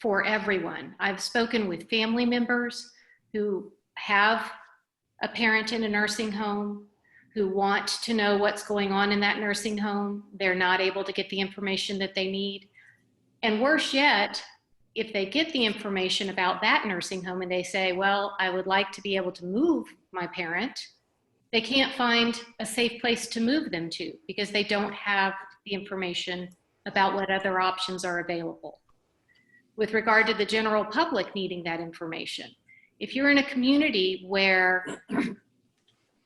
for everyone. I've spoken with family members who have a parent in a nursing home, who want to know what's going on in that nursing home. They're not able to get the information that they need. And worse yet, if they get the information about that nursing home and they say, well, I would like to be able to move my parent, they can't find a safe place to move them to because they don't have the information about what other options are available. With regard to the general public needing that information, if you're in a community where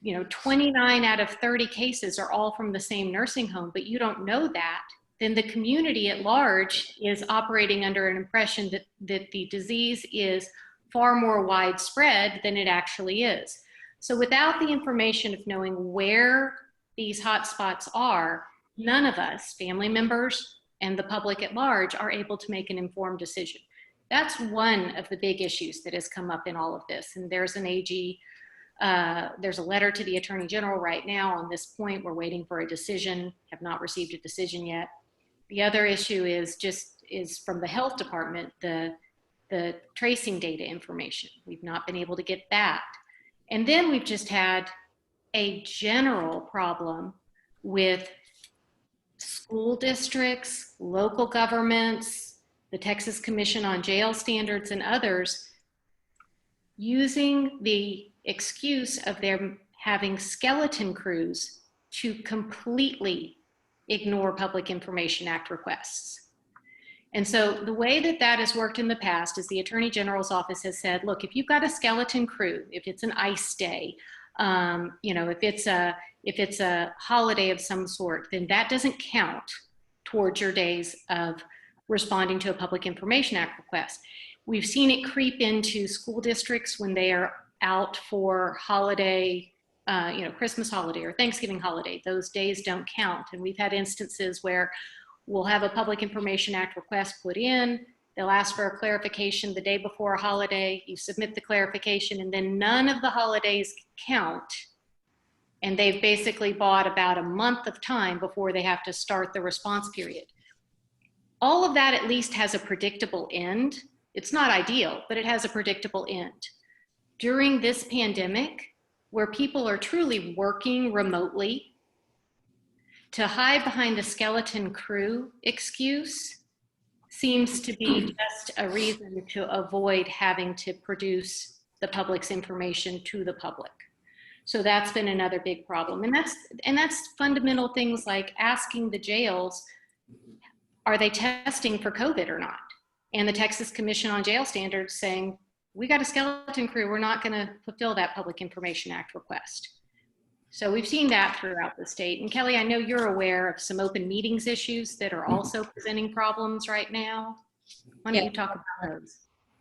29 out of 30 cases are all from the same nursing home, but you don't know that, then the community at large is operating under an impression that the disease is far more widespread than it actually is. So without the information of knowing where these hotspots are, none of us, family members and the public at large, are able to make an informed decision. That's one of the big issues that has come up in all of this. And there's an AG, there's a letter to the Attorney General right now on this point. We're waiting for a decision, have not received a decision yet. The other issue is from the health department, the tracing data information. We've not been able to get that. And then we've just had a general problem with school districts, local governments, the Texas Commission on Jail Standards and others using the excuse of their having skeleton crews to completely ignore Public Information Act requests. And so the way that has worked in the past is the Attorney General's office has said, look, if you've got a skeleton crew, if it's an ice day, if it's a holiday of some sort, then that doesn't count towards your days of responding to a Public Information Act request. We've seen it creep into school districts when they are out for holiday, Christmas holiday or Thanksgiving holiday. Those days don't count. And we've had instances where we'll have a Public Information Act request put in, they'll ask for a clarification the day before a holiday, you submit the clarification, and then none of the holidays count. And they've basically bought about a month of time before they have to start the response period. All of that at least has a predictable end. It's not ideal, but it has a predictable end. During this pandemic, where people are truly working remotely, to hide behind the skeleton crew excuse seems to be just a reason to avoid having to produce the public's information to the public. So that's been another big problem. And that's fundamental things like asking the jails, are they testing for COVID or not? And the Texas Commission on Jail Standards saying, we got a skeleton crew, we're not gonna fulfill that Public Information Act request. So we've seen that throughout the state. And Kelley, I know you're aware of some open meetings issues that are also presenting problems right now. Why don't you talk about those?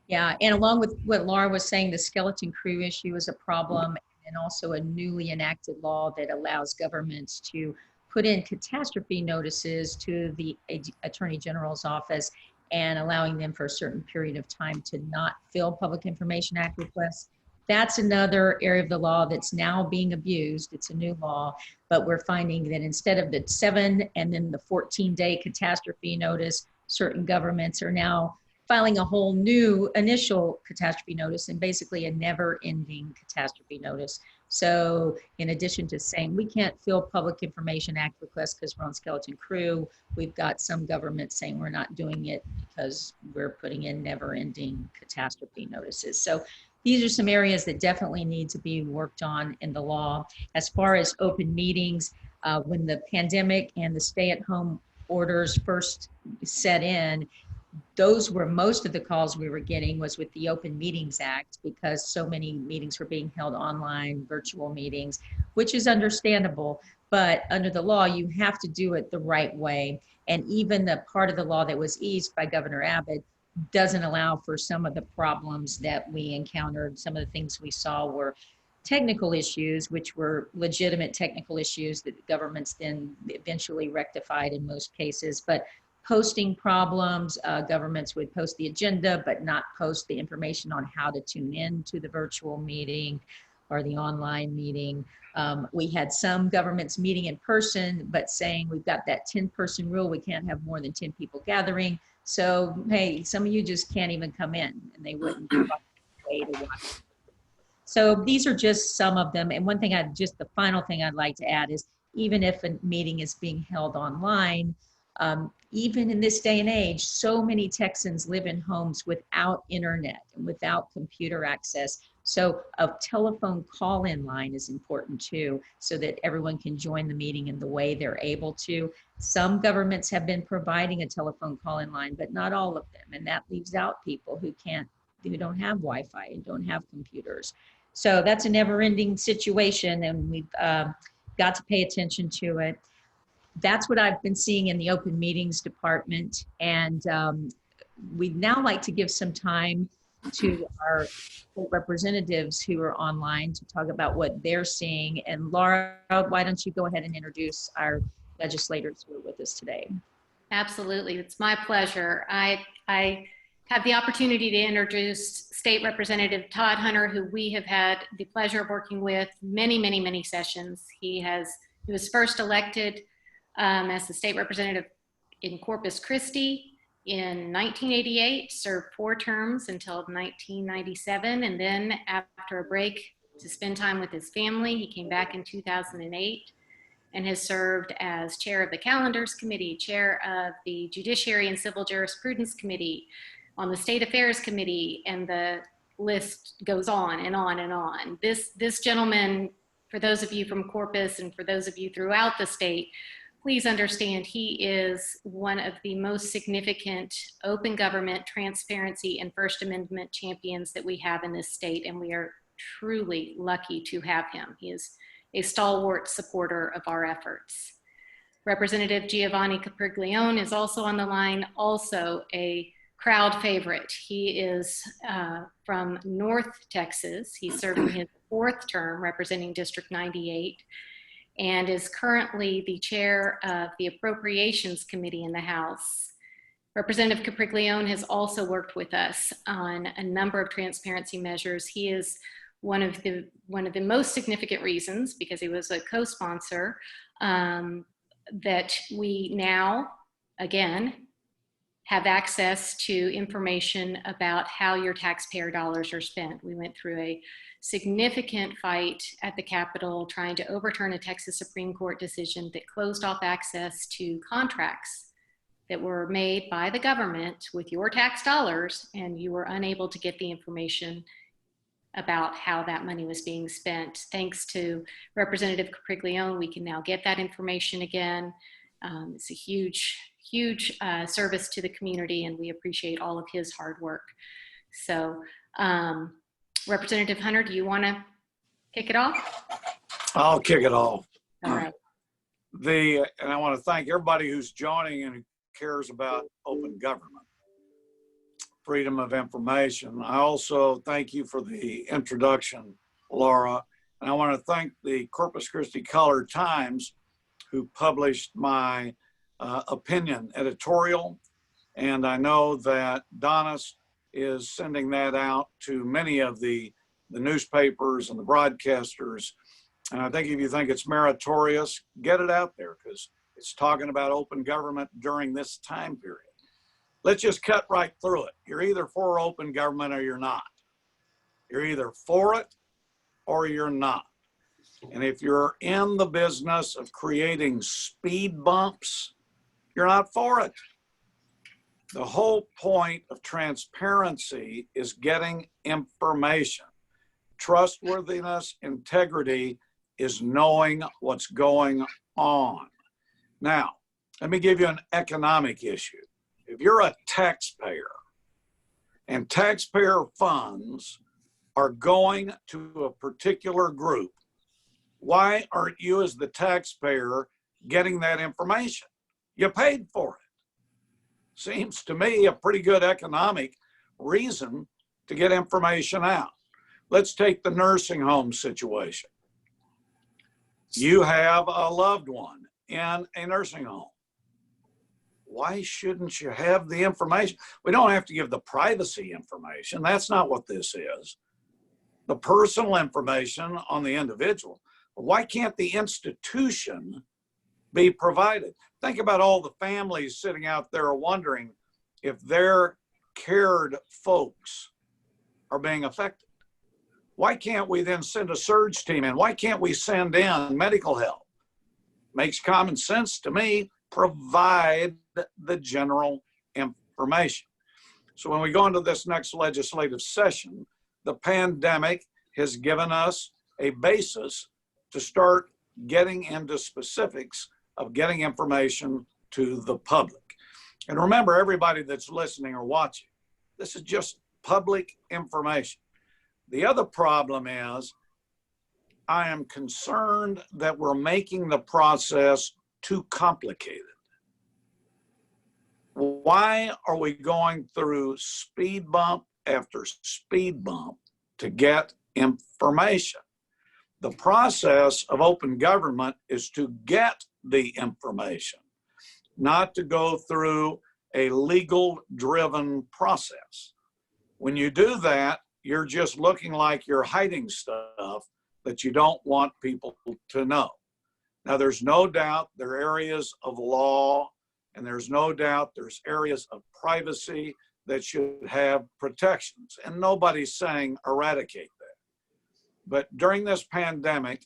Yeah, and along with what Laura was saying, the skeleton crew issue is a problem, and also a newly enacted law that allows governments to put in catastrophe notices to the Attorney General's office and allowing them for a certain period of time to not fill Public Information Act requests. That's another area of the law that's now being abused. It's a new law, but we're finding that instead of the 7 and then the 14-day catastrophe notice, certain governments are now filing a whole new initial catastrophe notice and basically a never-ending catastrophe notice. So in addition to saying we can't fill Public Information Act requests because we're on skeleton crew, we've got some governments saying we're not doing it because we're putting in never-ending catastrophe notices. So these are some areas that definitely need to be worked on in the law. As far as open meetings, when the pandemic and the stay-at-home orders first set in, those were most of the calls we were getting was with the Open Meetings Act, because so many meetings were being held online, virtual meetings, which is understandable. But under the law, you have to do it the right way. And even the part of the law that was eased by Governor Abbott doesn't allow for some of the problems that we encountered. Some of the things we saw were technical issues, which were legitimate technical issues that governments then eventually rectified in most cases. But posting problems, governments would post the agenda, but not post the information on how to tune in to the virtual meeting or the online meeting. We had some governments meeting in person, but saying we've got that 10-person rule, we can't have more than 10 people gathering. So, hey, some of you just can't even come in, and they wouldn't wait to watch. So these are just some of them. And one thing the final thing I'd like to add is, even if a meeting is being held online, even in this day and age, so many Texans live in homes without internet and without computer access. So a telephone call-in line is important too, so that everyone can join the meeting in the way they're able to. Some governments have been providing a telephone call-in line, but not all of them. And that leaves out people who don't have Wi-Fi and don't have computers. So that's a never-ending situation, and we've got to pay attention to it. That's what I've been seeing in the open meetings department. And we'd now like to give some time to our representatives who are online to talk about what they're seeing. And Laura, why don't you go ahead and introduce our legislators who are with us today? Absolutely, it's my pleasure. I have the opportunity to introduce State Representative Todd Hunter, who we have had the pleasure of working with many sessions. He was first elected as the state representative in Corpus Christi in 1988, served 4 terms until 1997, and then after a break to spend time with his family, he came back in 2008 and has served as chair of the Calendars Committee, chair of the Judiciary and Civil Jurisprudence Committee, on the State Affairs Committee, and the list goes on and on and on. This gentleman, for those of you from Corpus and for those of you throughout the state, please understand he is one of the most significant open government, transparency, and First Amendment champions that we have in this state, and we are truly lucky to have him. He is a stalwart supporter of our efforts. Representative Giovanni Capriglione is also on the line, also a crowd favorite. He is from North Texas. He's serving his 4th term representing District 98 and is currently the chair of the Appropriations Committee in the House. Representative Capriglione has also worked with us on a number of transparency measures. He is one of the most significant reasons, because he was a co-sponsor, that we now, again, have access to information about how your taxpayer dollars are spent. We went through a significant fight at the Capitol trying to overturn a Texas Supreme Court decision that closed off access to contracts that were made by the government with your tax dollars, and you were unable to get the information about how that money was being spent. Thanks to Representative Capriglione, we can now get that information again. It's a huge service to the community, and we appreciate all of his hard work. So, Representative Hunter, do you want to kick it off? I'll kick it off. All right. And I want to thank everybody who's joining and who cares about open government, freedom of information. I also thank you for the introduction, Laura. And I want to thank the Corpus Christi Caller-Times, who published my opinion editorial. And I know that Donnis is sending that out to many of the newspapers and the broadcasters. And I think if you think it's meritorious, get it out there, because it's talking about open government during this time period. Let's just cut right through it. You're either for open government or you're not. You're either for it or you're not. And if you're in the business of creating speed bumps, you're not for it. The whole point of transparency is getting information. Trustworthiness, integrity is knowing what's going on. Now, let me give you an economic issue. If you're a taxpayer and taxpayer funds are going to a particular group, why aren't you as the taxpayer getting that information? You paid for it. Seems to me a pretty good economic reason to get information out. Let's take the nursing home situation. You have a loved one in a nursing home. Why shouldn't you have the information? We don't have to give the privacy information. That's not what this is. The personal information on the individual. Why can't the institution be provided? Think about all the families sitting out there wondering, if their cared folks are being affected? Why can't we then send a surge team in? Why can't we send in medical help? Makes common sense to me. Provide the general information. So when we go into this next legislative session, the pandemic has given us a basis to start getting into specifics of getting information to the public. And remember, everybody that's listening or watching, this is just public information. The other problem is I am concerned that we're making the process too complicated. Why are we going through speed bump after speed bump to get information? The process of open government is to get the information, not to go through a legal driven process. When you do that, you're just looking like you're hiding stuff that you don't want people to know. Now, there's no doubt there are areas of law, and there's no doubt there's areas of privacy that should have protections, and nobody's saying eradicate that. But during this pandemic,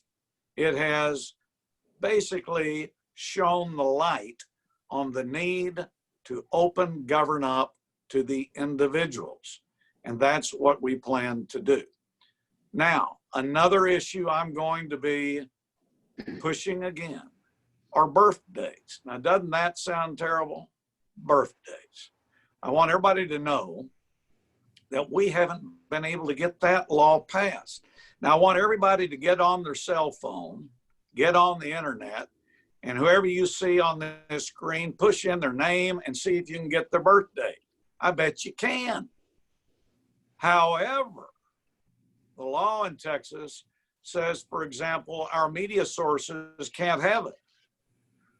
it has basically shown the light on the need to open govern up to the individuals. And that's what we plan to do. Now, another issue I'm going to be pushing again are birthdays. Now, doesn't that sound terrible? Birthdays. I want everybody to know that we haven't been able to get that law passed. Now, I want everybody to get on their cell phone, get on the internet, and whoever you see on this screen, push in their name and see if you can get their birthday. I bet you can. However, the law in Texas says, for example, our media sources can't have it.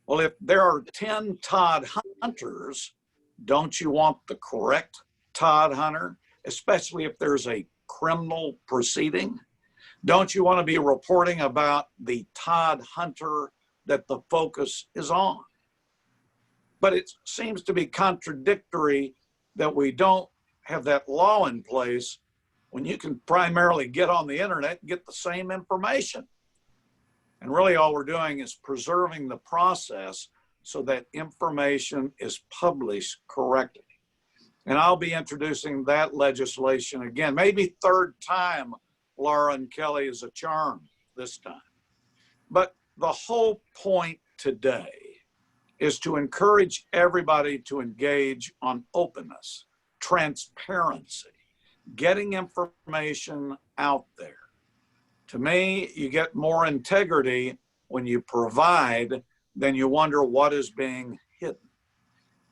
Well, if there are 10 Todd Hunters, don't you want the correct Todd Hunter, especially if there's a criminal proceeding? Don't you want to be reporting about the Todd Hunter that the focus is on? But it seems to be contradictory that we don't have that law in place when you can primarily get on the internet and get the same information. And really all we're doing is preserving the process so that information is published correctly. And I'll be introducing that legislation again, maybe third time Laura and Kelley is a charm this time. But the whole point today is to encourage everybody to engage on openness, transparency, getting information out there. To me, you get more integrity when you provide than you wonder what is being hidden.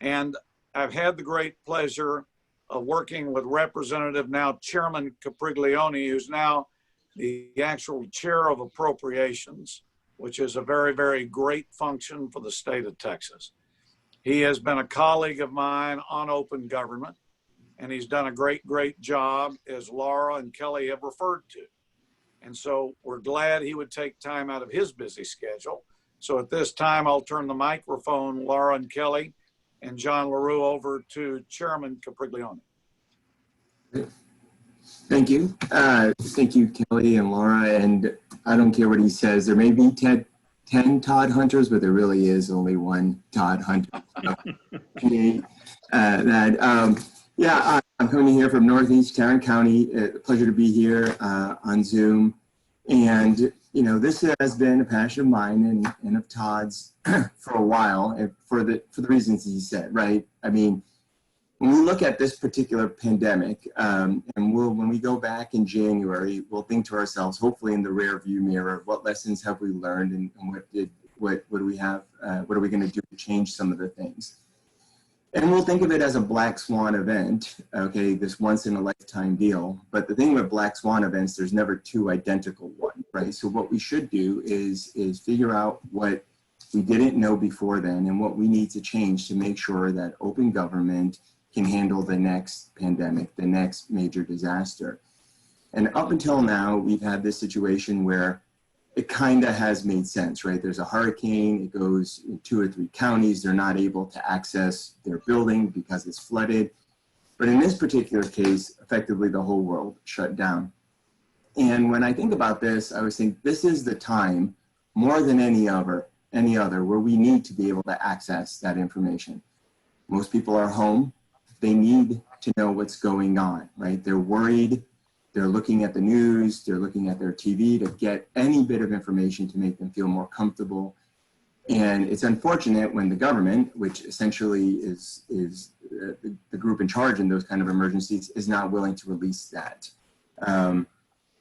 And I've had the great pleasure of working with Representative, now Chairman Capriglione, who's now the actual chair of appropriations, which is a very, very great function for the state of Texas. He has been a colleague of mine on open government, and he's done a great, great job, as Laura and Kelley have referred to. And so we're glad he would take time out of his busy schedule. So at this time, I'll turn the microphone, Laura and Kelley, and John LaRue over to Chairman Capriglione. Thank you. Thank you, Kelley and Laura. And I don't care what he says. There may be 10 Todd Hunters, but there really is only one Todd Hunter. I'm coming here from Northeast Tarrant County. Pleasure to be here on Zoom. And, you know, this has been a passion of mine and of Todd's for a while, and for the reasons he said, right? I mean, when we look at this particular pandemic, and when we go back in January, we'll think to ourselves, hopefully in the rear view mirror, what lessons have we learned, and what do we have, what are we going to do to change some of the things? And we'll think of it as a black swan event, okay, this once in a lifetime deal. But the thing with black swan events, there's never two identical ones, right? So what we should do is figure out what we didn't know before then and what we need to change to make sure that open government can handle the next pandemic, the next major disaster. And up until now, we've had this situation where it kind of has made sense, right? There's a hurricane, it goes in 2 or 3 counties, they're not able to access their building because it's flooded. But in this particular case, effectively the whole world shut down. And when I think about this, I always think this is the time, more than any other, where we need to be able to access that information. Most people are home. They need to know what's going on, right? They're worried. They're looking at the news. They're looking at their TV to get any bit of information to make them feel more comfortable. And it's unfortunate when the government, which essentially is the group in charge in those kind of emergencies, is not willing to release that.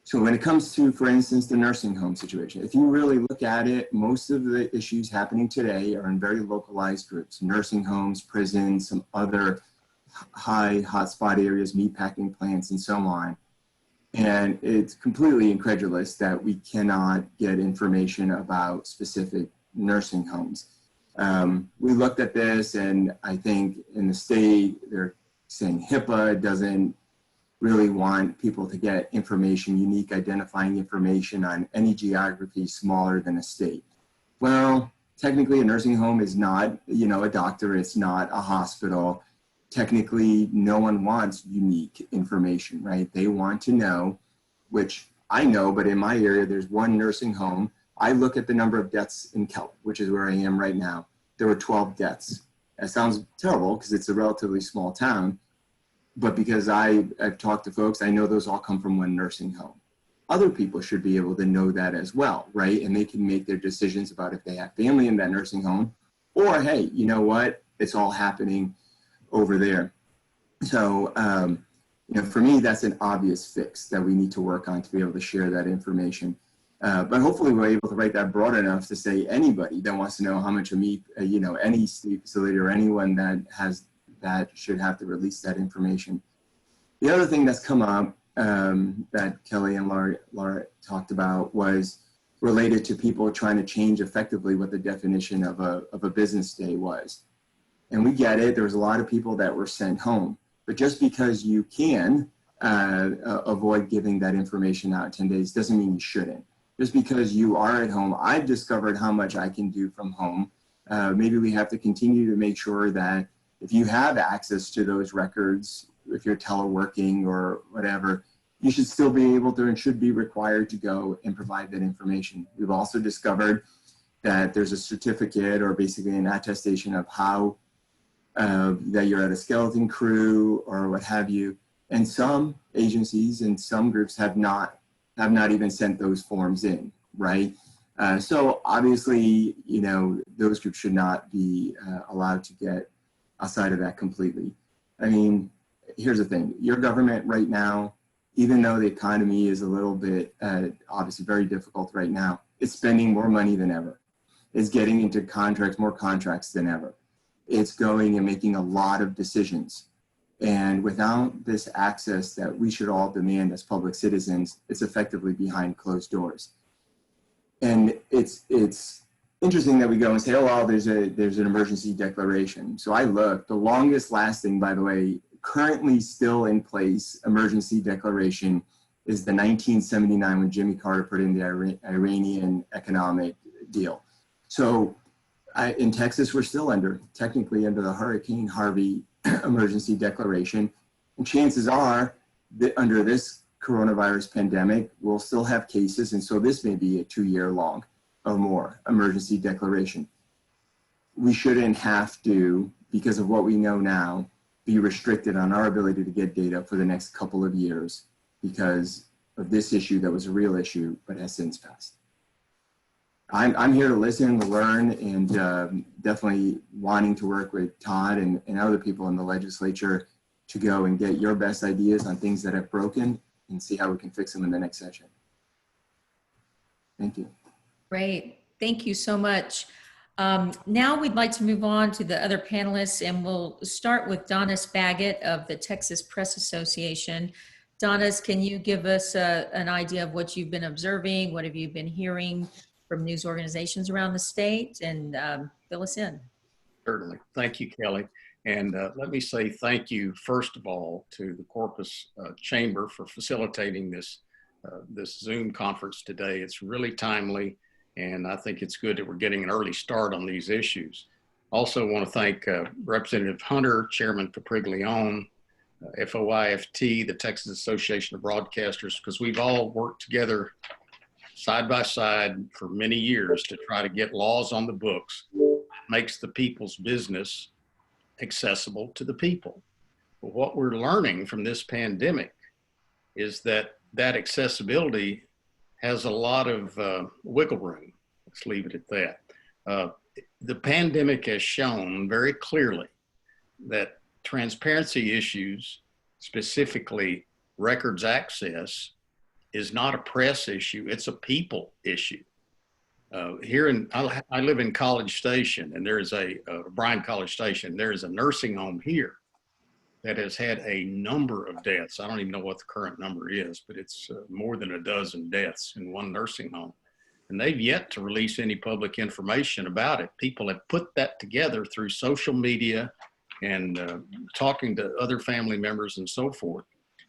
So when it comes to, for instance, the nursing home situation, if you really look at it, most of the issues happening today are in very localized groups: nursing homes, prisons, some other high hotspot areas, meatpacking plants, and so on. And it's completely incredulous that we cannot get information about specific nursing homes. We looked at this, and I think in the state, they're saying HIPAA doesn't really want people to get information, unique identifying information on any geography smaller than a state. Well, technically a nursing home is not, a doctor, it's not a hospital. Technically, no one wants unique information, right? They want to know, which I know, but in my area, there's one nursing home. I look at the number of deaths in Kelley, which is where I am right now. There were 12 deaths. That sounds terrible because it's a relatively small town, but because I've talked to folks, I know those all come from one nursing home. Other people should be able to know that as well, right? And they can make their decisions about if they have family in that nursing home, or hey, you know what? It's all happening over there. So, for me, that's an obvious fix that we need to work on to be able to share that information. But hopefully we're able to write that broad enough to say anybody that wants to know how much a meat, any state facility or anyone that has that should have to release that information. The other thing that's come up that Kelley and Laura talked about was related to people trying to change effectively what the definition of a business day was. And we get it. There was a lot of people that were sent home. But just because you can avoid giving that information out 10 days doesn't mean you shouldn't. Just because you are at home, I've discovered how much I can do from home. Maybe we have to continue to make sure that if you have access to those records, if you're teleworking or whatever, you should still be able to and should be required to go and provide that information. We've also discovered that there's a certificate or basically an attestation of how that you're at a skeleton crew or what have you. And some agencies and some groups have not even sent those forms in, right? So obviously, those groups should not be allowed to get outside of that completely. I mean, here's the thing. Your government right now, even though the economy is a little bit, obviously very difficult right now, it's spending more money than ever. It's getting into more contracts than ever. It's going and making a lot of decisions. And without this access that we should all demand as public citizens, it's effectively behind closed doors. And it's interesting that we go and say, oh, well, there's an emergency declaration. So I looked, the longest lasting, by the way, currently still in place emergency declaration is the 1979 when Jimmy Carter put in the Iranian economic deal. So in Texas, we're still technically under the Hurricane Harvey emergency declaration. And chances are that under this coronavirus pandemic, we'll still have cases. And so this may be a 2-year long or more emergency declaration. We shouldn't have to, because of what we know now, be restricted on our ability to get data for the next couple of years because of this issue that was a real issue, but has since passed. I'm here to listen, to learn, and definitely wanting to work with Todd and other people in the legislature to go and get your best ideas on things that have broken and see how we can fix them in the next session. Thank you. Great. Thank you so much. Now we'd like to move on to the other panelists, and we'll start with Donnis Baggett of the Texas Press Association. Donnis, can you give us an idea of what you've been observing? What have you been hearing from news organizations around the state, and fill us in? Certainly. Thank you, Kelley. And let me say thank you, first of all, to the Corpus Chamber for facilitating this this Zoom conference today. It's really timely, and I think it's good that we're getting an early start on these issues. Also want to thank Representative Hunter, Chairman Capriglione, FOIFT, the Texas Association of Broadcasters, because we've all worked together side by side for many years to try to get laws on the books that makes the people's business accessible to the people. But what we're learning from this pandemic is that that accessibility has a lot of wiggle room. Let's leave it at that. The pandemic has shown very clearly that transparency issues, specifically records access, is not a press issue, it's a people issue. I live in College Station, and there is Bryan College Station, there is a nursing home here that has had a number of deaths. I don't even know what the current number is, but it's more than a dozen deaths in one nursing home. And they've yet to release any public information about it. People have put that together through social media and talking to other family members and so forth.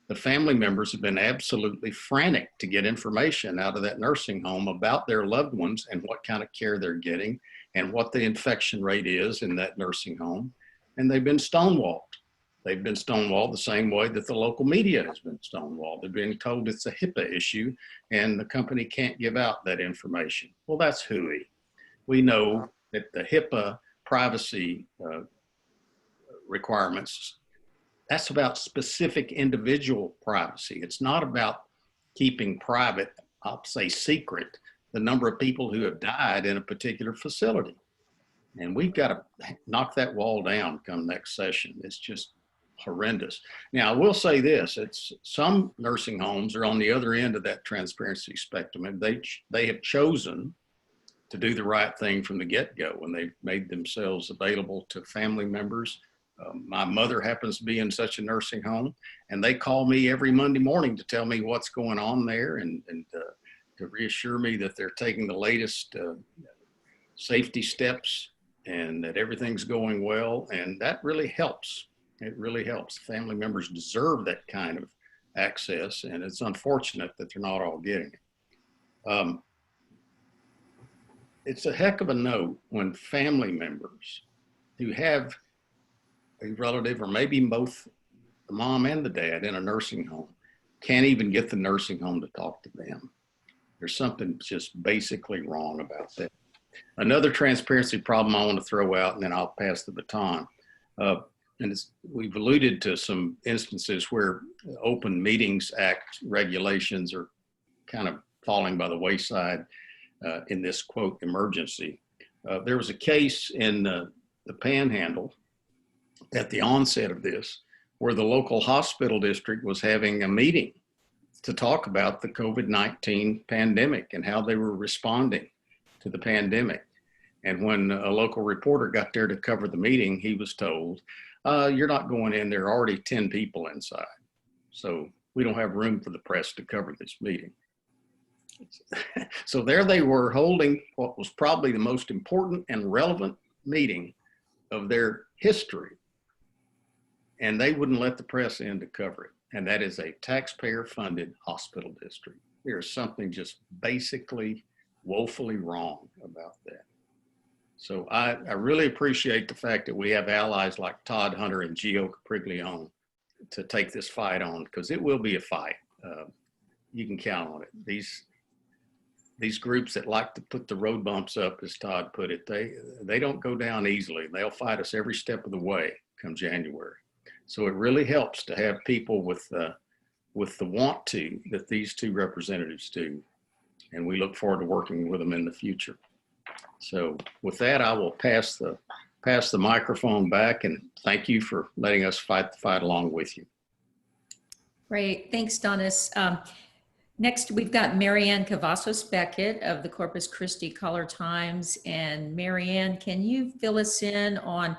The family members have been absolutely frantic to get information out of that nursing home about their loved ones and what kind of care they're getting and what the infection rate is in that nursing home. And they've been stonewalled. They've been stonewalled the same way that the local media has been stonewalled. They're being told it's a HIPAA issue and the company can't give out that information. Well, that's hooey. We know that the HIPAA privacy requirements, that's about specific individual privacy. It's not about keeping private, I'll say secret, the number of people who have died in a particular facility. And we've got to knock that wall down come next session. It's just horrendous. Now, I will say this, some nursing homes are on the other end of that transparency spectrum, and they have chosen to do the right thing from the get-go when they've made themselves available to family members. My mother happens to be in such a nursing home, and they call me every Monday morning to tell me what's going on there and to reassure me that they're taking the latest safety steps and that everything's going well. And that really helps. It really helps. Family members deserve that kind of access, and it's unfortunate that they're not all getting it. It's a heck of a note when family members who have a relative or maybe both the mom and the dad in a nursing home can't even get the nursing home to talk to them. There's something just basically wrong about that. Another transparency problem I want to throw out, and then I'll pass the baton. We've alluded to some instances where Open Meetings Act regulations are kind of falling by the wayside in this, quote, emergency. There was a case in the Panhandle at the onset of this where the local hospital district was having a meeting to talk about the COVID-19 pandemic and how they were responding to the pandemic. And when a local reporter got there to cover the meeting, he was told, you're not going in, there are already 10 people inside. So we don't have room for the press to cover this meeting. So there they were holding what was probably the most important and relevant meeting of their history. And they wouldn't let the press in to cover it. And that is a taxpayer-funded hospital district. There's something just basically woefully wrong about that. So I really appreciate the fact that we have allies like Todd Hunter and Gio Capriglione to take this fight on, because it will be a fight. You can count on it. These groups that like to put the road bumps up, as Todd put it, they don't go down easily. They'll fight us every step of the way come January. So it really helps to have people with the want to that these two representatives do. And we look forward to working with them in the future. So with that, I will pass the microphone back, and thank you for letting us fight the fight along with you. Great, thanks, Donnis. Next, we've got Marianne Cavazos Beckett of the Corpus Christi Caller-Times. And Marianne, can you fill us in on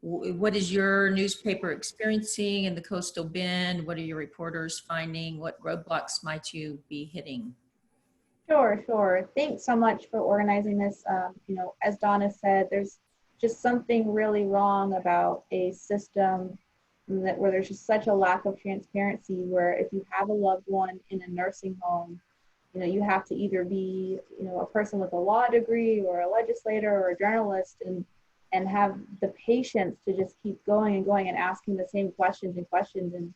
what is your newspaper experiencing in the coastal bend? What are your reporters finding? What roadblocks might you be hitting? Sure. Thanks so much for organizing this. As Donna said, there's just something really wrong about a system where there's just such a lack of transparency, where if you have a loved one in a nursing home, you know, you have to either be, you know, a person with a law degree or a legislator or a journalist, and have the patience to just keep going and going and asking the same questions and questions. And,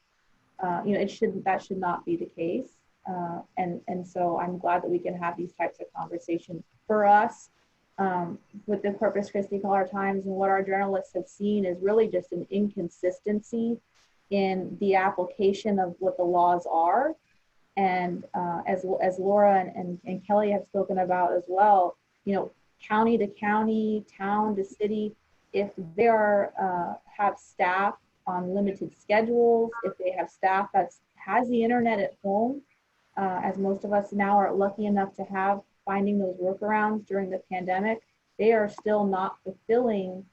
you know, that should not be the case. And so I'm glad that we can have these types of conversations. For us, with the Corpus Christi Caller Times, and what our journalists have seen is really just an inconsistency in the application of what the laws are. And as Laura and Kelley have spoken about as well, you know, county to county, town to city, if they have staff on limited schedules, if they have staff that has the internet at home, as most of us now are lucky enough to have, finding those workarounds during the pandemic, they are still not fulfilling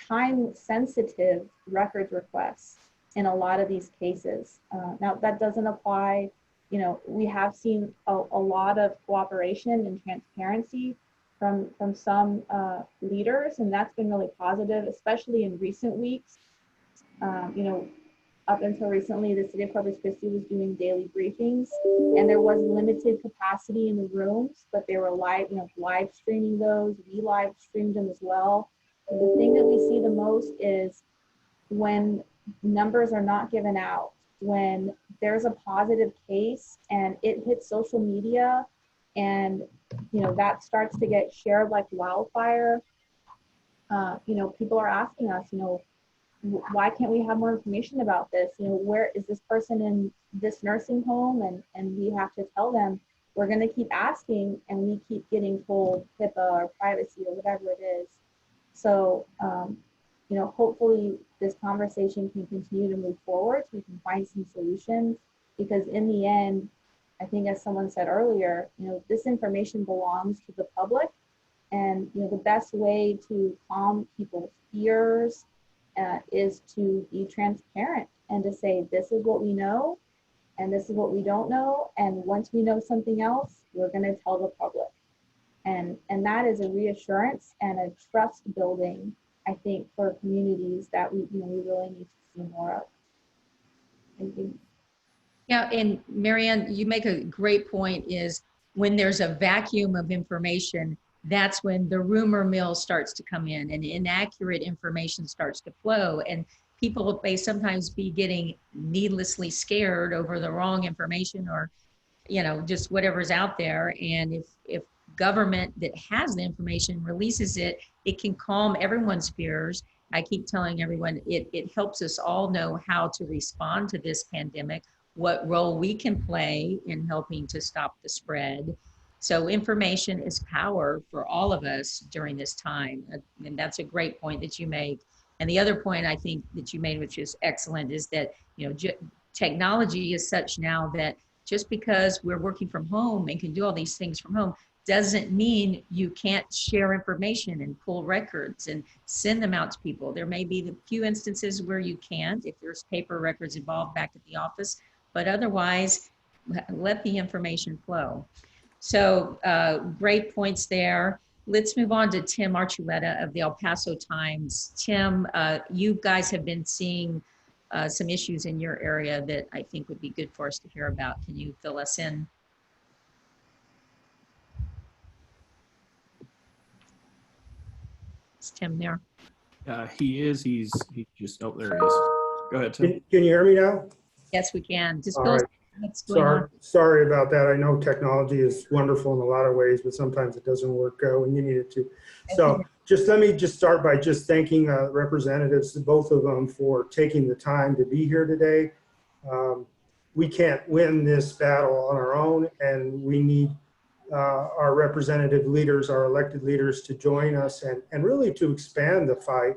time-sensitive records requests in a lot of these cases. Now, that doesn't apply, you know, we have seen a lot of cooperation and transparency from some leaders, and that's been really positive, especially in recent weeks. You know, up until recently, the city of Corpus Christi was doing daily briefings, and there was limited capacity in the rooms, but they were live streaming those. We live streamed them as well. And the thing that we see the most is when numbers are not given out, when there's a positive case and it hits social media, and you know that starts to get shared like wildfire. You know, people are asking us, you know, why can't we have more information about this? You know, where is this person in this nursing home? And we have to tell them, we're going to keep asking, and we keep getting told HIPAA or privacy or whatever it is. So, you know, hopefully this conversation can continue to move forward so we can find some solutions, because in the end, I think as someone said earlier, you know, this information belongs to the public, and, you know, the best way to calm people's fears is to be transparent and to say, this is what we know and this is what we don't know. And once we know something else, we're going to tell the public. And that is a reassurance and a trust building, I think, for communities that we really need to see more of. Thank you. Yeah, and Marianne, you make a great point, is when there's a vacuum of information, that's when the rumor mill starts to come in and inaccurate information starts to flow. And people may sometimes be getting needlessly scared over the wrong information, or, you know, just whatever's out there. And if government that has the information releases it, it can calm everyone's fears. I keep telling everyone, it helps us all know how to respond to this pandemic, what role we can play in helping to stop the spread. So information is power for all of us during this time. And that's a great point that you make. And the other point I think that you made, which is excellent, is that, you know, technology is such now that just because we're working from home and can do all these things from home doesn't mean you can't share information and pull records and send them out to people. There may be a few instances where you can't, if there's paper records involved back at the office, but otherwise let the information flow. So great points there. Let's move on to Tim Archuleta of the El Paso Times. Tim, you guys have been seeing some issues in your area that I think would be good for us to hear about. Can you fill us in? Is Tim there? He is. He's just, oh, there he is. Go ahead, Tim. Can you hear me now? Yes, we can. Just All fill us right. in. What's going on? Sorry about that. I know technology is wonderful in a lot of ways, but sometimes it doesn't work when you need it to. So let me start by just thanking representatives, both of them, for taking the time to be here today. We can't win this battle on our own, and we need our representative leaders, our elected leaders, to join us and really to expand the fight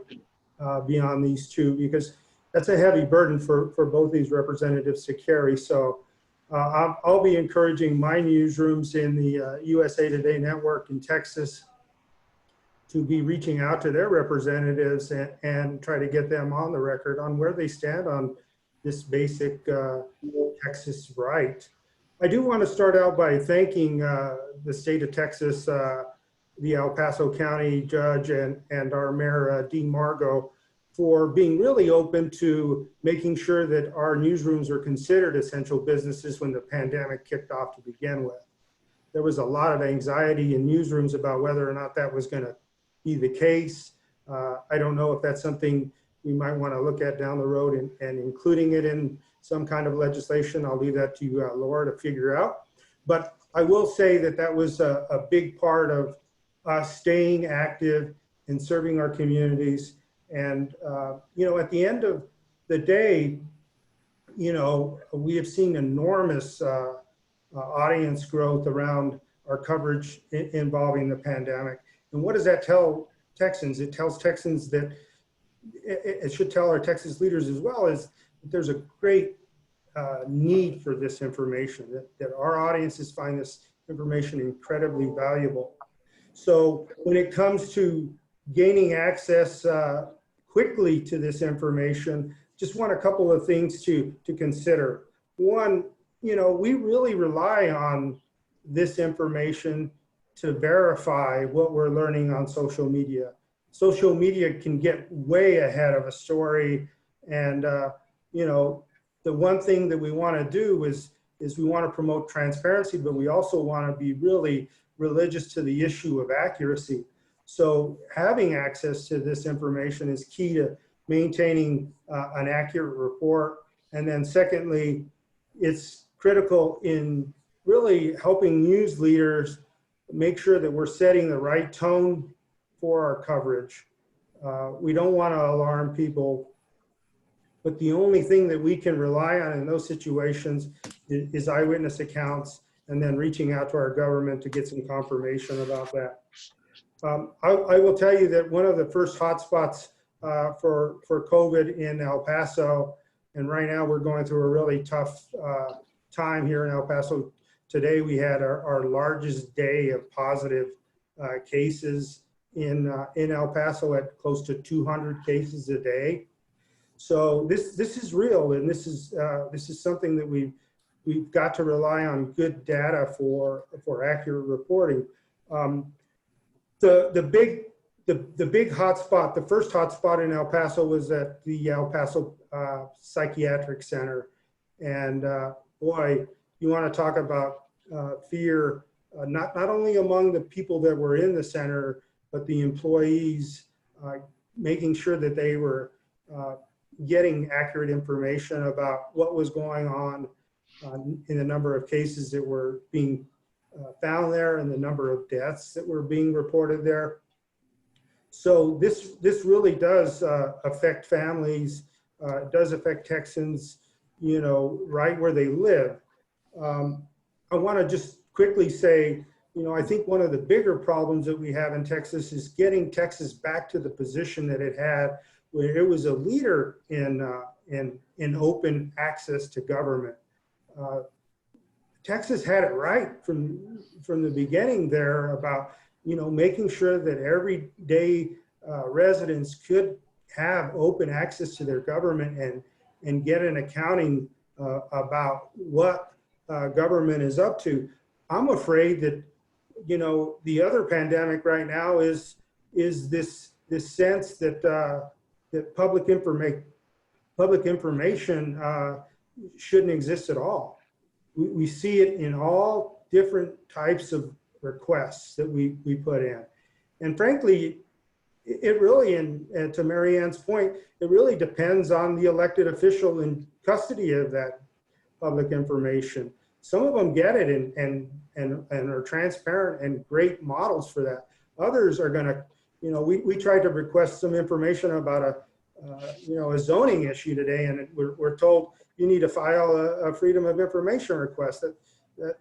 beyond these two, because that's a heavy burden for both these representatives to carry. So I'll be encouraging my newsrooms in the USA Today network in Texas to be reaching out to their representatives and try to get them on the record on where they stand on this basic Texas right. I do want to start out by thanking the state of Texas, the El Paso County judge and our mayor, Dean Margot, for being really open to making sure that our newsrooms are considered essential businesses when the pandemic kicked off to begin with. There was a lot of anxiety in newsrooms about whether or not that was going to be the case. I don't know if that's something we might want to look at down the road and including it in some kind of legislation. I'll leave that to you, Laura, to figure out. But I will say that that was a big part of us staying active and serving our communities. And, you know, at the end of the day, you know, we have seen enormous audience growth around our coverage involving the pandemic. And what does that tell Texans? It tells Texans that, it should tell our Texas leaders as well, is that there's a great need for this information, that our audiences find this information incredibly valuable. So when it comes to gaining access quickly to this information, just want a couple of things to consider. One, you know, we really rely on this information to verify what we're learning on social media. Social media can get way ahead of a story. And, you know, the one thing that we want to do is we want to promote transparency, but we also want to be really religious to the issue of accuracy. So having access to this information is key to maintaining an accurate report. And then secondly, it's critical in really helping news leaders make sure that we're setting the right tone for our coverage. We don't want to alarm people, but the only thing that we can rely on in those situations is eyewitness accounts, and then reaching out to our government to get some confirmation about that. I will tell you that one of the first hotspots for COVID in El Paso, and right now we're going through a really tough time here in El Paso. Today we had our largest day of positive cases in El Paso at close to 200 cases a day. So this is real, and this is something that we've got to rely on good data for accurate reporting. The big hotspot, the first hotspot in El Paso was at the El Paso Psychiatric Center, and boy, you want to talk about fear, not only among the people that were in the center, but the employees, making sure that they were getting accurate information about what was going on in the number of cases that were being found there and the number of deaths that were being reported there. So this really does affect families, does affect Texans, you know, right where they live. I want to just quickly say, you know, I think one of the bigger problems that we have in Texas is getting Texas back to the position that it had, where it was a leader in open access to government. Texas had it right from the beginning there about, you know, making sure that everyday residents could have open access to their government and get an accounting about what government is up to. I'm afraid that, you know, the other pandemic right now is this sense that that public information shouldn't exist at all. We see it in all different types of requests that we put in. And frankly, it really, and to Mary Ann's point, it really depends on the elected official in custody of that public information. Some of them get it and are transparent and great models for that. Others are gonna, you know, we tried to request some information about a zoning issue today, and we're told you need to file a Freedom of Information request.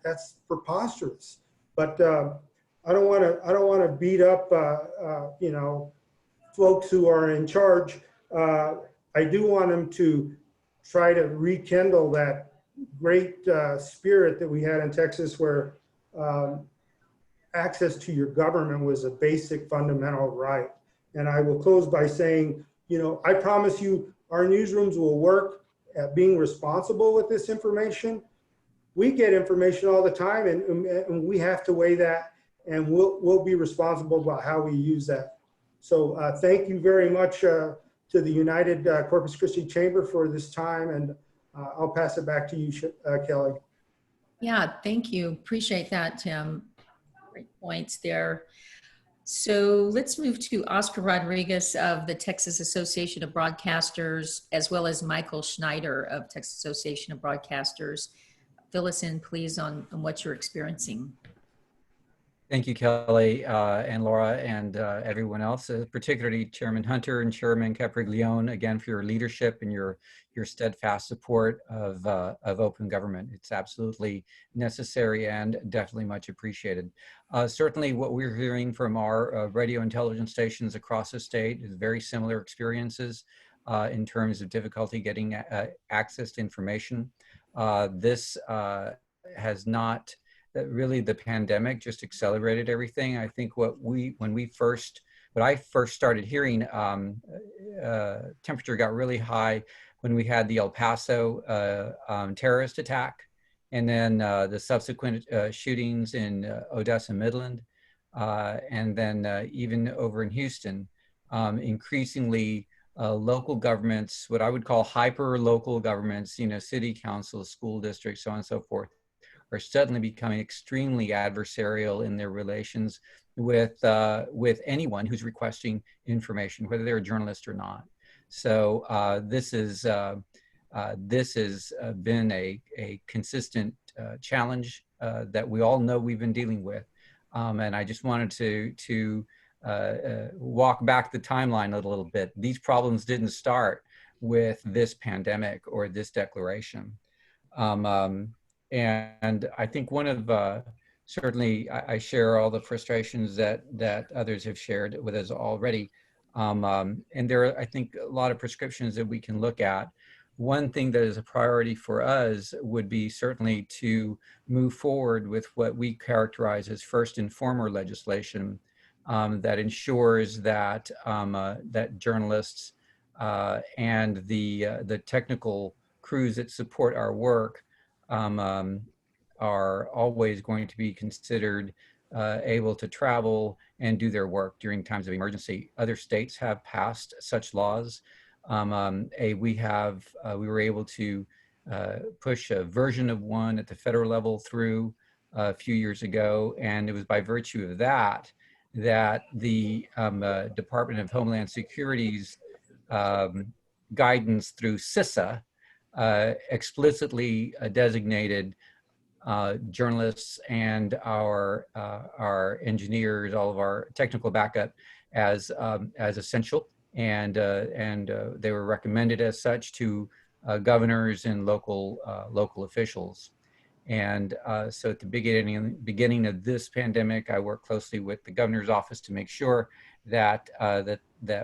That's preposterous. But I don't want to beat up you know, folks who are in charge. I do want them to try to rekindle that great spirit that we had in Texas, where access to your government was a basic fundamental right. And I will close by saying, you know, I promise you our newsrooms will work at being responsible with this information. We get information all the time, and we have to weigh that, and we'll be responsible about how we use that. So thank you very much to to the United Corpus Christi Chamber for this time, and I'll pass it back to you, Kelley. Yeah, thank you. Appreciate that, Tim. Great points there. So let's move to Oscar Rodriguez of the Texas Association of Broadcasters, as well as Michael Schneider of Texas Association of Broadcasters. Fill us in, please, on what you're experiencing. Thank you, Kelley and Laura and everyone else, particularly Chairman Hunter and Chairman Capriglione, again, for your leadership and your steadfast support of open government. It's absolutely necessary and definitely much appreciated. Certainly what we're hearing from our radio intelligence stations across the state is very similar experiences in terms of difficulty getting access to information. This has not really, the pandemic just accelerated everything. I think when I first started hearing, temperature got really high when we had the El Paso terrorist attack, and then the subsequent shootings in Odessa, Midland, and then even over in Houston. Increasingly, local governments, what I would call hyper-local governments, city councils, school districts, so on and so forth, are suddenly becoming extremely adversarial in their relations with anyone who's requesting information, whether they're a journalist or not. So this has been a consistent challenge that we all know we've been dealing with. And I just wanted to walk back the timeline a little bit. These problems didn't start with this pandemic or this declaration. And I think one of, certainly I share all the frustrations that others have shared with us already. And there are, I think, a lot of prescriptions that we can look at. One thing that is a priority for us would be certainly to move forward with what we characterize as first informer legislation that ensures that, that journalists and the technical crews that support our work are always going to be considered able to travel and do their work during times of emergency. Other states have passed such laws. We were able to push a version of one at the federal level through a few years ago, and it was by virtue of that the Department of Homeland Security's guidance through CISA explicitly designated journalists and our engineers, all of our technical backup, as essential, and they were recommended as such to governors and local officials. And so at the beginning of this pandemic, I worked closely with the governor's office to make sure that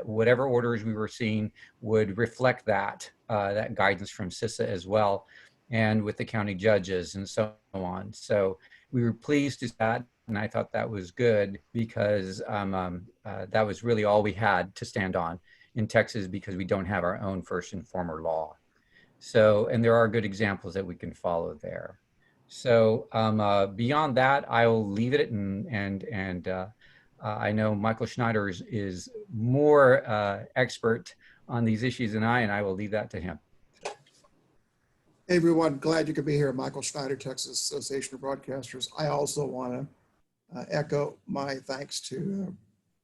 whatever orders we were seeing would reflect that guidance from CISA as well, and with the county judges and so on. So we were pleased to see that, and I thought that was good because that was really all we had to stand on in Texas, because we don't have our own first informer law. So, and there are good examples that we can follow there. So beyond that, I will leave it, and I know Michael Schneider is more expert on these issues than I, and I will leave that to him. Hey everyone, glad you could be here. Michael Schneider, Texas Association of Broadcasters. I also want to echo my thanks to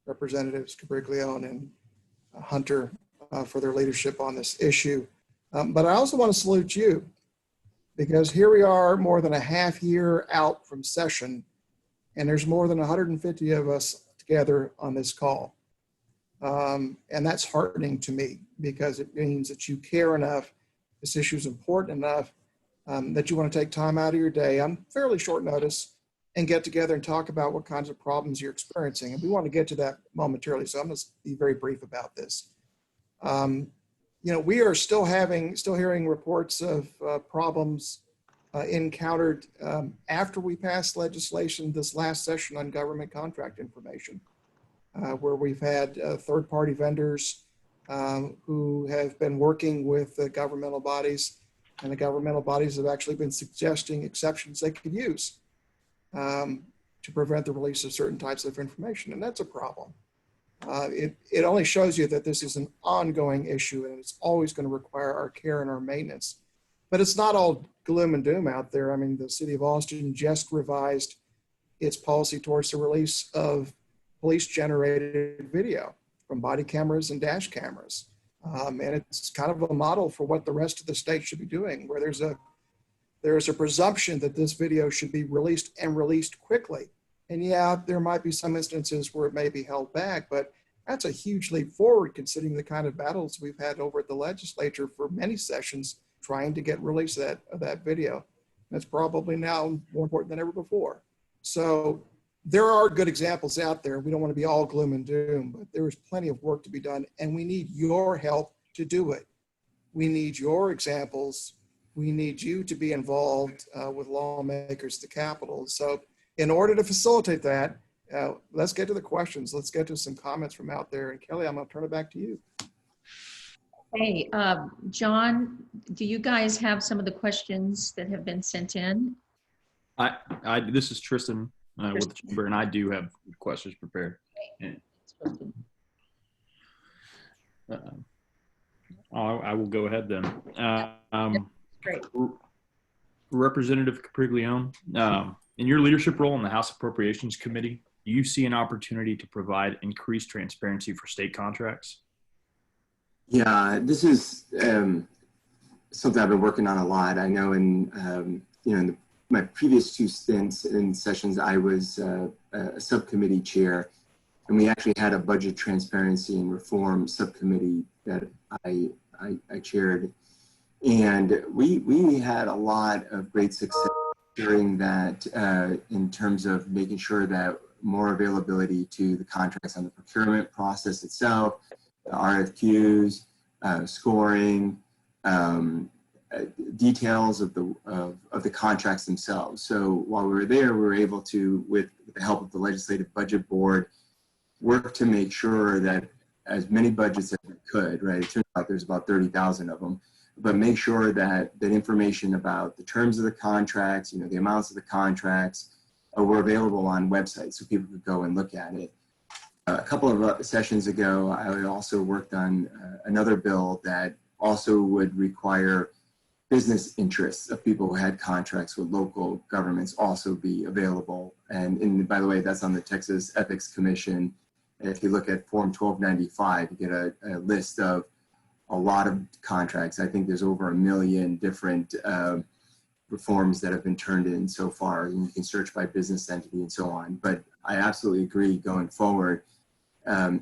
Representatives Capriglione and Hunter for their leadership on this issue. But I also want to salute you, because here we are more than a half year out from session, and there's more than 150 of us together on this call. And that's heartening to me, because it means that you care enough, this issue is important enough, that you want to take time out of your day on fairly short notice and get together and talk about what kinds of problems you're experiencing. And we want to get to that momentarily, so I'm going to be very brief about this. We are still hearing reports of problems encountered after we passed legislation this last session on government contract information, where we've had third-party vendors who have been working with the governmental bodies, and the governmental bodies have actually been suggesting exceptions they could use to prevent the release of certain types of information, and that's a problem. It only shows you that this is an ongoing issue and it's always going to require our care and our maintenance. But it's not all gloom and doom out there. I mean, the city of Austin just revised its policy towards the release of police-generated video from body cameras and dash cameras. And it's kind of a model for what the rest of the state should be doing, where there's a presumption that this video should be released and released quickly. And yeah, there might be some instances where it may be held back, but that's a huge leap forward considering the kind of battles we've had over at the legislature for many sessions trying to get release of that video. That's probably now more important than ever before. So there are good examples out there. We don't want to be all gloom and doom, but there is plenty of work to be done and we need your help to do it. We need your examples. We need you to be involved with lawmakers at the Capitol. So in order to facilitate that, let's get to the questions. Let's get to some comments from out there. And Kelley, I'm going to turn it back to you. Hey, John, do you guys have some of the questions that have been sent in? This is Tristan with the chamber, and I do have questions prepared. Okay. Yeah. I will go ahead then. Great. Representative Capriglione, in your leadership role in the House Appropriations Committee, do you see an opportunity to provide increased transparency for state contracts? Yeah, this is something I've been working on a lot. I know in my previous 2 stints in sessions, I was a subcommittee chair, and we actually had a budget transparency and reform subcommittee that I chaired. And we had a lot of great success during that in terms of making sure that more availability to the contracts on the procurement process itself, the RFQs, scoring, details of the contracts themselves. So while we were there, we were able to, with the help of the Legislative Budget Board, work to make sure that as many budgets as we could, right? It turns out there's about 30,000 of them, but make sure that information about the terms of the contracts, the amounts of the contracts were available on websites so people could go and look at it. A couple of sessions ago, I also worked on another bill that also would require business interests of people who had contracts with local governments also be available. And by the way, that's on the Texas Ethics Commission. If you look at Form 1295, you get a list of a lot of contracts. I think there's over 1 million different forms that have been turned in so far. And you can search by business entity and so on. But I absolutely agree going forward,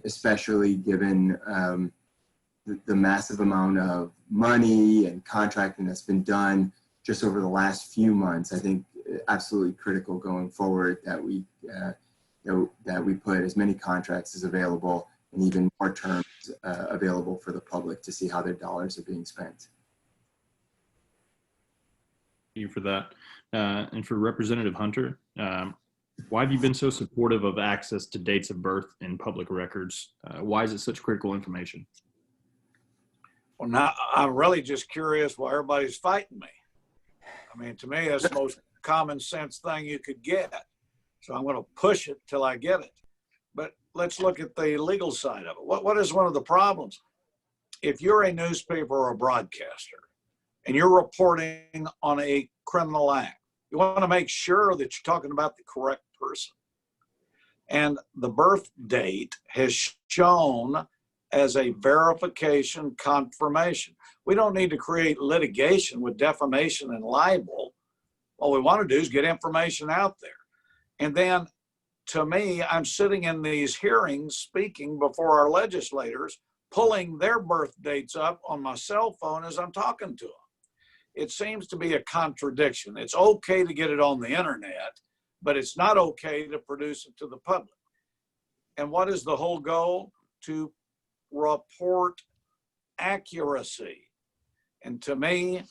especially given the massive amount of money and contracting that's been done just over the last few months. I think absolutely critical going forward that we put as many contracts as available and even more terms available for the public to see how their dollars are being spent. Thank you for that. And for Representative Hunter, why have you been so supportive of access to dates of birth in public records? Why is it such critical information? Well, now I'm really just curious why everybody's fighting me. I mean, to me, that's the most common sense thing you could get. So I'm going to push it till I get it. But let's look at the legal side of it. What is one of the problems? If you're a newspaper or a broadcaster and you're reporting on a criminal act, you want to make sure that you're talking about the correct person. And the birth date has shown as a verification confirmation. We don't need to create litigation with defamation and libel. All we want to do is get information out there. And then, to me, I'm sitting in these hearings speaking before our legislators, pulling their birth dates up on my cell phone as I'm talking to them. It seems to be a contradiction. It's okay to get it on the internet, but it's not okay to produce it to the public. And what is the whole goal? To report accuracy. And to me,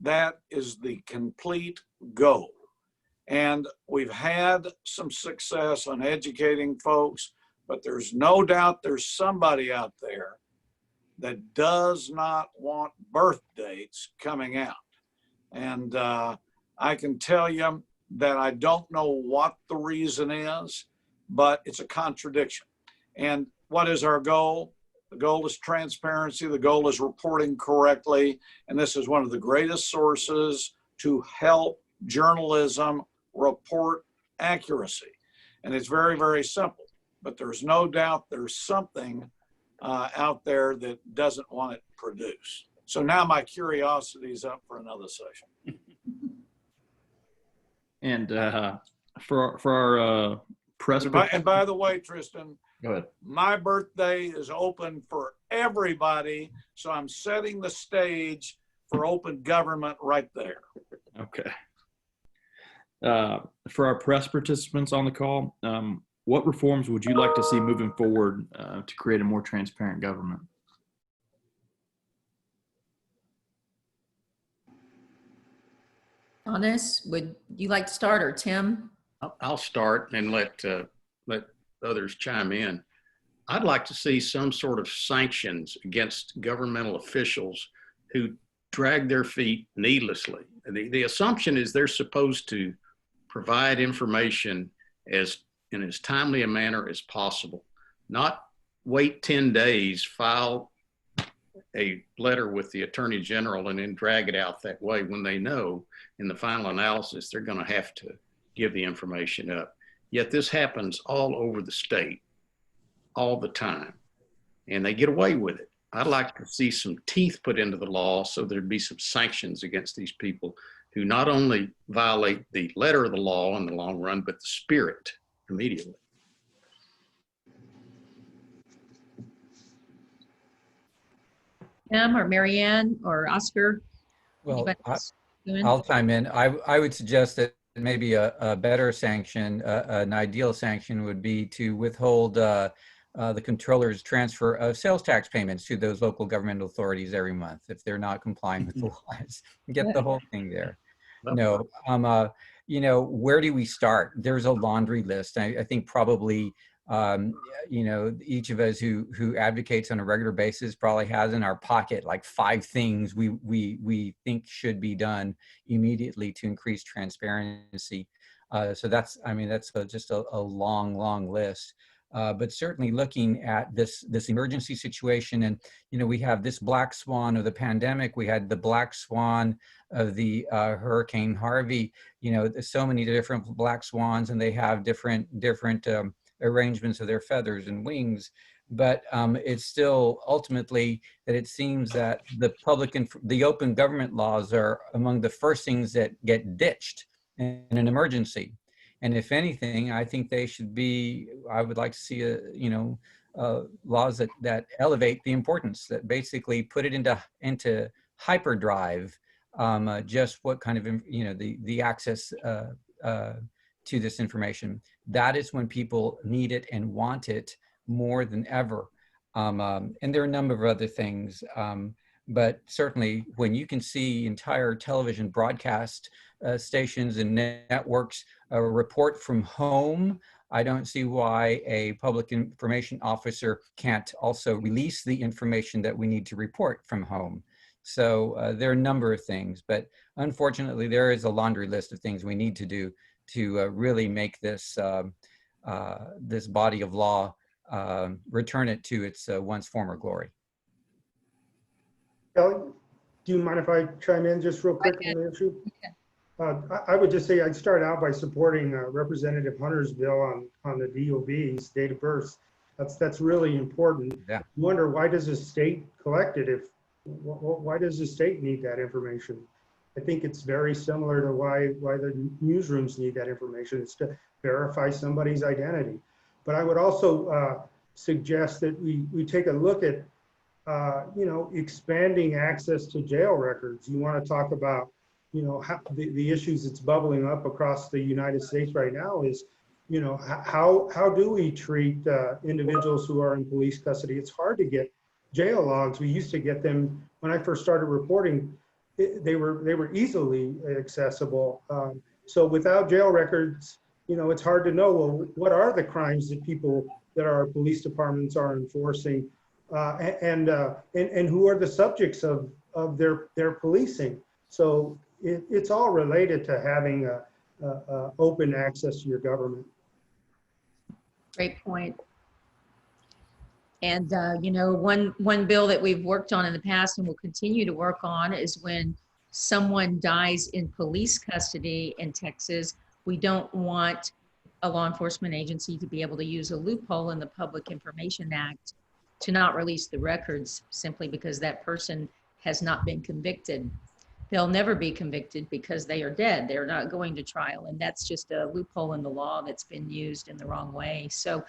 that is the complete goal. And we've had some success on educating folks, but there's no doubt there's somebody out there that does not want birth dates coming out. And I can tell you that I don't know what the reason is, but it's a contradiction. And what is our goal? The goal is transparency. The goal is reporting correctly. And this is one of the greatest sources to help journalism report accuracy. And it's very, very simple. But there's no doubt there's something out there that doesn't want it produced. So now my curiosity is up for another session. And for our press. And by the way, Tristan, go ahead. My birthday is open for everybody, so I'm setting the stage for open government right there. Okay. For our press participants on the call, what reforms would you like to see moving forward to create a more transparent government? Donnis, would you like to start, or Tim? I'll start and let others chime in. I'd like to see some sort of sanctions against governmental officials who drag their feet needlessly. The assumption is they're supposed to provide information in as timely a manner as possible, not wait 10 days, file a letter with the Attorney General and then drag it out that way when they know in the final analysis they're going to have to give the information up. Yet this happens all over the state all the time, and they get away with it. I'd like to see some teeth put into the law so there'd be some sanctions against these people who not only violate the letter of the law in the long run, but the spirit immediately. Tim or Marianne or Oscar? Well, Anybody else doing? I'll chime in. I would suggest that maybe a better sanction, an ideal sanction would be to withhold the controller's transfer of sales tax payments to those local government authorities every month if they're not complying with the laws. Get the whole thing there. No, you know, where do we start? There's a laundry list. I think probably, you know, each of us who advocates on a regular basis probably has in our pocket like 5 things we think should be done immediately to increase transparency. So that's, I mean, that's just a long list. But certainly looking at this emergency situation, and you know, we have this black swan of the pandemic. We had the black swan of the Hurricane Harvey. You know, there's so many different black swans, and they have different arrangements of their feathers and wings. But it's still ultimately that it seems that the open government laws are among the first things that get ditched in an emergency. And if anything, I think they should be, I would like to see laws that elevate the importance, that basically put it into hyperdrive, just what kind of, you know, the access to this information. That is when people need it and want it more than ever. And there are a number of other things, but certainly when you can see entire television broadcast stations and networks report from home, I don't see why a public information officer can't also release the information that we need to report from home. So there are a number of things, but unfortunately there is a laundry list of things we need to do to really make this this body of law return it to its once former glory. Kelley, do you mind if I chime in just real quick on the issue? I would just say I'd start out by supporting Representative Hunter's bill on the DOB's date of birth. That's really important. Yeah. You wonder, why does the state collect it? Why does the state need that information? I think it's very similar to why the newsrooms need that information. It's to verify somebody's identity. But I would also suggest that we take a look at you know, expanding access to jail records. You want to talk about, you know, how the issues that's bubbling up across the United States right now is, you know, how do we treat individuals who are in police custody? It's hard to get jail logs. We used to get them when I first started reporting. They were easily accessible. So without jail records, you know, it's hard to know, well, what are the crimes that people that our police departments are enforcing, and who are the subjects of their policing. So it's all related to having open access to your government. Great point. And, you know, one bill that we've worked on in the past and will continue to work on is when someone dies in police custody in Texas, we don't want a law enforcement agency to be able to use a loophole in the Public Information Act to not release the records simply because that person has not been convicted. They'll never be convicted because they are dead. They're not going to trial. And that's just a loophole in the law that's been used in the wrong way. So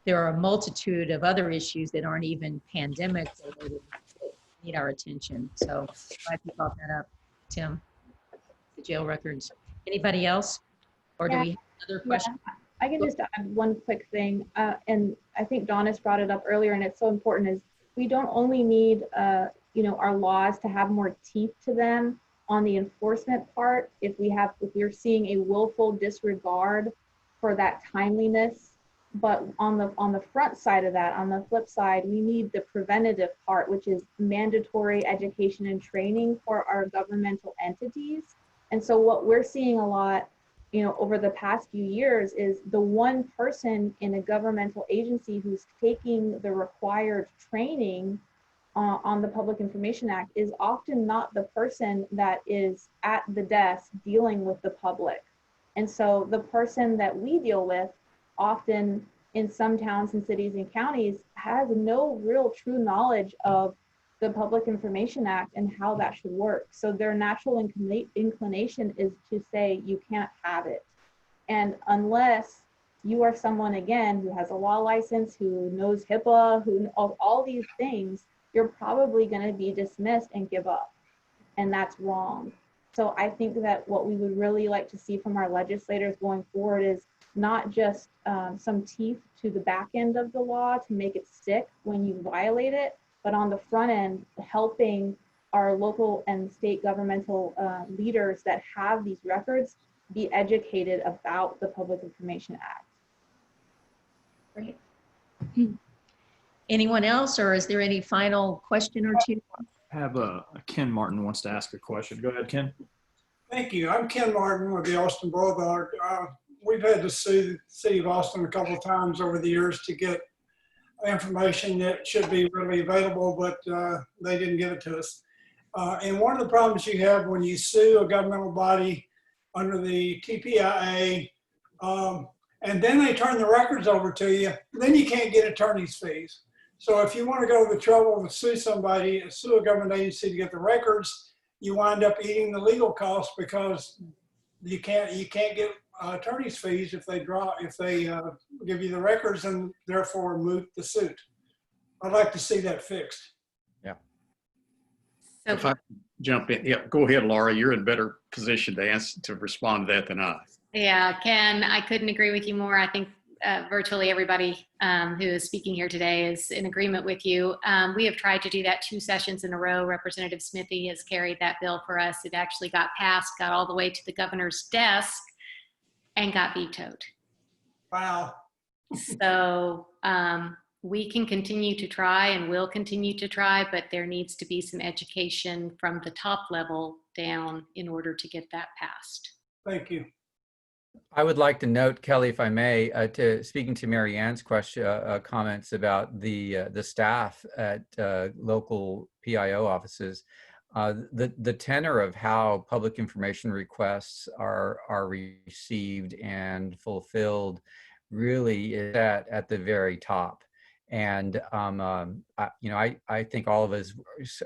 there are a multitude of other issues that aren't even pandemic related that need our attention. So glad you brought that up, Tim, the jail records. Anybody else? Or do we have another question? Yeah, I can just add one quick thing. And I think Donnis brought it up earlier, and it's so important, is we don't only need you know, our laws to have more teeth to them on the enforcement part. If we're seeing a willful disregard for that timeliness, but on the front side of that, on the flip side, we need the preventative part, which is mandatory education and training for our governmental entities. And so what we're seeing a lot, you know, over the past few years is the one person in a governmental agency who's taking the required training on the Public Information Act is often not the person that is at the desk dealing with the public. And so the person that we deal with often in some towns and cities and counties has no real true knowledge of the Public Information Act and how that should work. So their natural inclination is to say, you can't have it. And unless you are someone, again, who has a law license, who knows HIPAA, who all these things, you're probably going to be dismissed and give up. And that's wrong. So I think that what we would really like to see from our legislators going forward is not just some teeth to the back end of the law to make it stick when you violate it, but on the front end, helping our local and state governmental leaders that have these records be educated about the Public Information Act. Great. Anyone else, or is there any final question or two? Have Ken Martin wants to ask a question. Go ahead, Ken. Thank you. I'm Ken Martin with the Austin Bulldog. We've had to sue the city of Austin a couple of times over the years to get information that should be readily available, but they didn't give it to us. And one of the problems you have when you sue a governmental body under the TPIA, and then they turn the records over to you, then you can't get attorney's fees. So if you want to go to the trouble to sue somebody, sue a government agency to get the records, you wind up eating the legal costs because you can't get attorney's fees if they give you the records and therefore moot the suit. I'd like to see that fixed. Yeah. So, If I jump in, yeah, go ahead, Laura. You're in a better position to respond to that than I. yeah, Ken, I couldn't agree with you more. I think virtually everybody who is speaking here today is in agreement with you. We have tried to do that 2 sessions in a row. Representative Smithy has carried that bill for us. It actually got passed, got all the way to the governor's desk, and got vetoed. Wow. So we can continue to try and will continue to try, but there needs to be some education from the top level down in order to get that passed. Thank you. I would like to note, Kelley, if I may, speaking to Mary Ann's question, comments about the staff at local PIO offices. The tenor of how public information requests are received and fulfilled really is at the very top. And I think all of us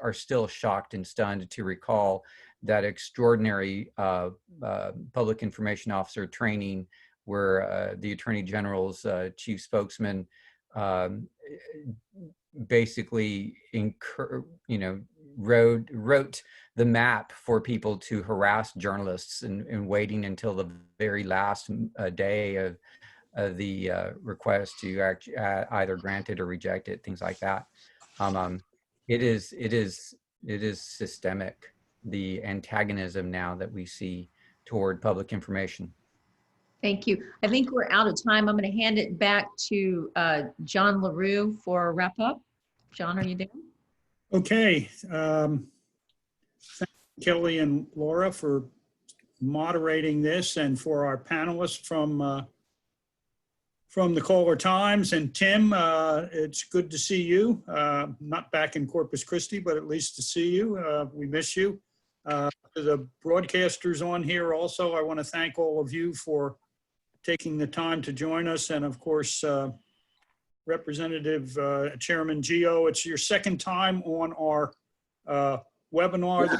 are still shocked and stunned to recall that extraordinary public information officer training where the Attorney General's chief spokesman basically wrote the map for people to harass journalists and waiting until the very last day of the request to either grant it or reject it, things like that. It is systemic, the antagonism now that we see toward public information. Thank you. I think we're out of time. I'm going to hand it back to John LaRue for a wrap up. John, are you there? Okay. Thank you, Kelley and Laura, for moderating this, and for our panelists from the Caller Times. And Tim, it's good to see you. Not back in Corpus Christi, but at least to see you. We miss you. To the broadcasters on here also, I want to thank all of you for taking the time to join us. And of course, Representative Chairman Gio, it's your second time on our webinar.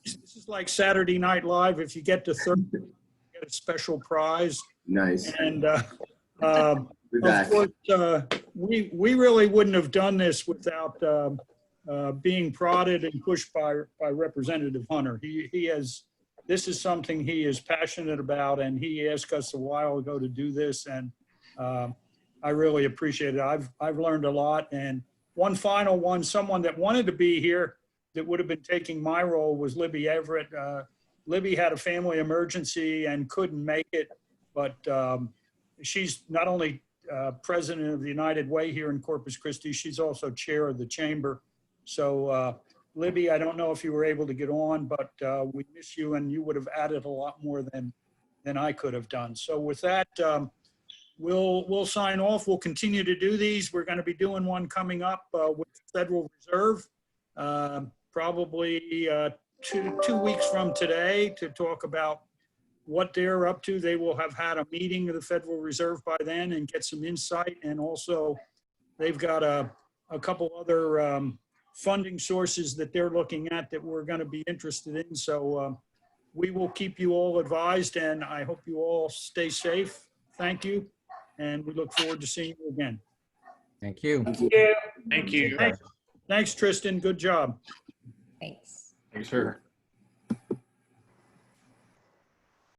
This is like Saturday Night Live. If you get to third, you get a special prize. Nice. And of course, we really wouldn't have done this without being prodded and pushed by Representative Hunter. This is something he is passionate about, and he asked us a while ago to do this, and I really appreciate it. I've learned a lot. And one final one, someone that wanted to be here that would have been taking my role was Libby Averyt. Libby had a family emergency and couldn't make it, but she's not only president of the United Way here in Corpus Christi, she's also chair of the chamber. So Libby, I don't know if you were able to get on, but we miss you, and you would have added a lot more than I could have done. So with that, we'll sign off. We'll continue to do these. We're going to be doing one coming up with the Federal Reserve, probably 2 weeks from today, to talk about what they're up to. They will have had a meeting of the Federal Reserve by then and get some insight. And also they've got a couple other funding sources that they're looking at that we're going to be interested in. So we will keep you all advised, and I hope you all stay safe. Thank you. And we look forward to seeing you again. Thank you. Thank you. Thanks, Tristan. Good job. Thanks. Thanks, sir.